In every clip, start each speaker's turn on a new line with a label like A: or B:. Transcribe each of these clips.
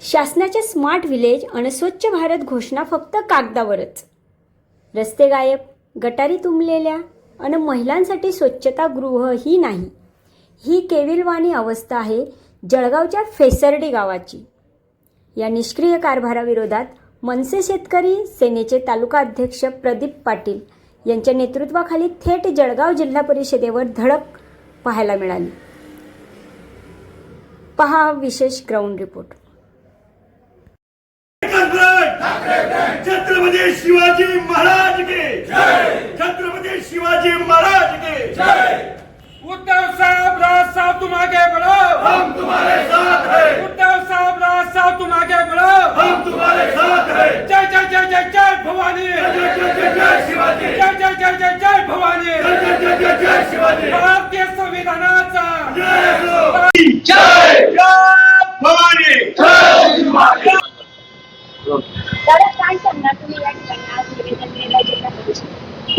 A: शासनाच्या smart village आणि स्वच्छ भारत घोषणा फक्त कागदावरच. रस्ते गायब, गटारी तुंबलेल्या आणि महिलांसाठी स्वच्छतागृहही नाही. ही केविलवाणी अवस्था आहे जळगावच्या फेसर्डी गावाची. या निष्क्रिय कारभाराविरोधात मनसे शेतकरी सेनेचे तालुका अध्यक्ष प्रदीप पाटील यांच्या नेतृत्वाखाली थेट जळगाव जिल्हा परिषदेवर धडक पाहायला मिळाली. पहा विशेष ग्राउंड रिपोर्ट.
B: छत्रपती शिवाजी महाराज के जय. छत्रपती शिवाजी महाराज के जय.
C: उद्धव साहब, राज साहब तुम आगे बढ़ो,
B: हम तुम्हारे साथ हैं.
C: उद्धव साहब, राज साहब तुम आगे बढ़ो,
B: हम तुम्हारे साथ हैं.
C: जय जय जय जय जय भवानी,
B: जय जय जय जय शिवाजी.
C: जय जय जय जय जय भवानी,
B: जय जय जय जय जय शिवाजी.
C: भारतीय संविधानाचा
B: जय हो. जय जय भवानी. जय शिवाजी.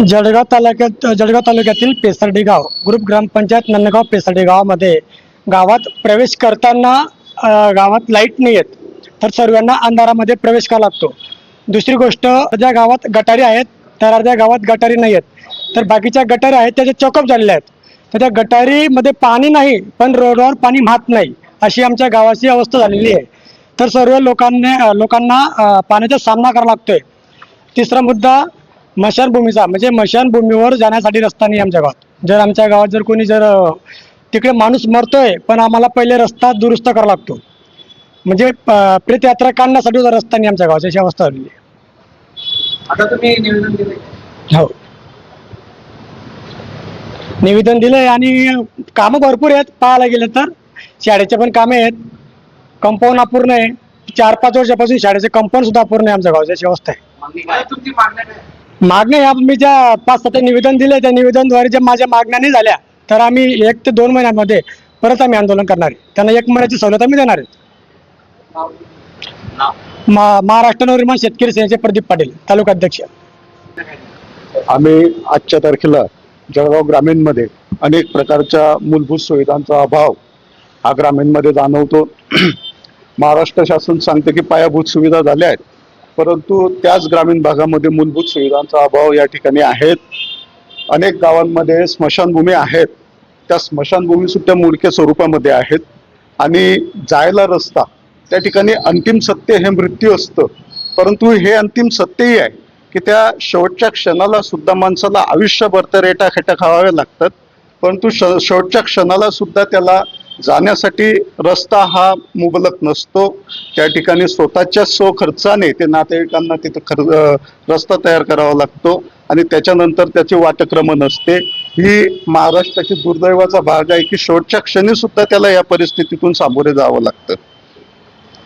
D: जळगाव तालुक्यातील पेसर्डी गाव ग्रुप ग्रामपंचायत नन्नगाव पेसर्डी गावामध्ये गावात प्रवेश करताना गावात लाईट नाही आहेत, तर सर्वांना अंधारामध्ये प्रवेश करावा लागतो. दुसरी गोष्ट, ज्या गावात गटारी आहेत तर अर्ध्या गावात गटारी नाही आहेत, तर बाकीच्या गटारी आहेत त्याचे चॉकअप झालेले आहेत. तर त्या गटारीमध्ये पाणी नाही पण रोडवर पाणी वाहत नाही, अशी आमच्या गावाची अवस्था झालेली आहे. तर सर्व लोकांना पाण्याचा सामना करावा लागतोय. तिसरा मुद्दा स्मशानभूमीचा, म्हणजे स्मशानभूमीवर जाण्यासाठी रस्ता नाही आमच्या गावात. जर आमच्या गावात जर कोणी तिकडे माणूस मरतोय पण आम्हाला पहिले रस्ता दुरुस्त करावा लागतो, म्हणजे प्रेतयात्रा काढण्यासाठी रस्ता नाही आमच्या गावाची, अशी अवस्था झालेली आहे.
E: आता तुम्ही निवेदन दिले?
D: हो, निवेदन दिलंय आणि कामं भरपूर आहेत. पाहायला गेलं तर शाळेचे पण कामे आहेत, कंपाऊंड अपूर्ण आहे. 4-5 वर्षापासून शाळेचे कंपाऊंड सुद्धा अपूर्ण आहे आमच्या गावाची, अशी अवस्था आहे.
E: तुमची मागण्या काय?
D: मागण्या मी ज्या 5-7 निवेदन दिले त्या निवेदनद्वारे ज्या माझ्या मागण्या नाही झाल्या तर आम्ही 1 ते 2 महिन्यांमध्ये परत आम्ही आंदोलन करणार आहे. त्यांना 1 महिन्याची सवलत आम्ही देणार आहे. महाराष्ट्र नवनिर्माण शेतकरी सेनेचे प्रदीप पाटील, तालुका अध्यक्ष.
F: आम्ही आजच्या तारखेला जळगाव ग्रामीणमध्ये अनेक प्रकारच्या मूलभूत सुविधांचा अभाव हा ग्रामीणमध्ये जाणवतो. महाराष्ट्र शासन सांगते की पायाभूत सुविधा झाल्या आहेत, परंतु त्याच ग्रामीण भागामध्ये मूलभूत सुविधांचा अभाव या ठिकाणी आहेत. अनेक गावांमध्ये स्मशानभूमी आहेत, त्या स्मशानभूमी सुद्धा मोडक्या स्वरूपामध्ये आहेत आणि जायला रस्ता, त्या ठिकाणी अंतिम सत्य हे मृत्यू असतं, परंतु हे अंतिम सत्यही आहे की त्या शेवटच्या क्षणाला सुद्धा माणसाला आयुष्यभर तर रेटाखेटा खावाव्या लागतात, परंतु शेवटच्या क्षणाला सुद्धा त्याला जाण्यासाठी रस्ता हा मुबलक नसतो. त्या ठिकाणी स्वतःच्या स्वखर्चाने ते नातेवाईकांना तिथं रस्ता तयार करावा लागतो आणि त्याच्यानंतर त्याची वाटक्रमण असते. ही महाराष्ट्राची दुर्दैवाचा भाग आहे की शेवटच्या क्षणी सुद्धा त्याला या परिस्थितीतून सामोरे जावं लागतं.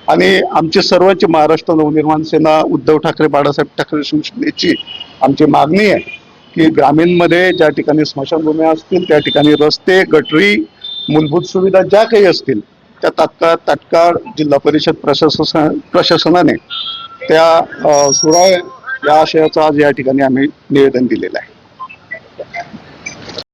F: आणि आमची सर्वांची महाराष्ट्र नवनिर्माण सेना, उद्धव ठाकरे, बाळासाहेब ठाकरे शिवसेनेची आमची मागणी आहे की ग्रामीणमध्ये ज्या ठिकाणी स्मशानभूमी असतील त्या ठिकाणी रस्ते, गटरी, मूलभूत सुविधा ज्या काही असतील त्या तात्काळ जिल्हा परिषद प्रशासनाने त्या सोडाव्या, या आशयाचं आज या ठिकाणी आम्ही निवेदन दिलेलं आहे.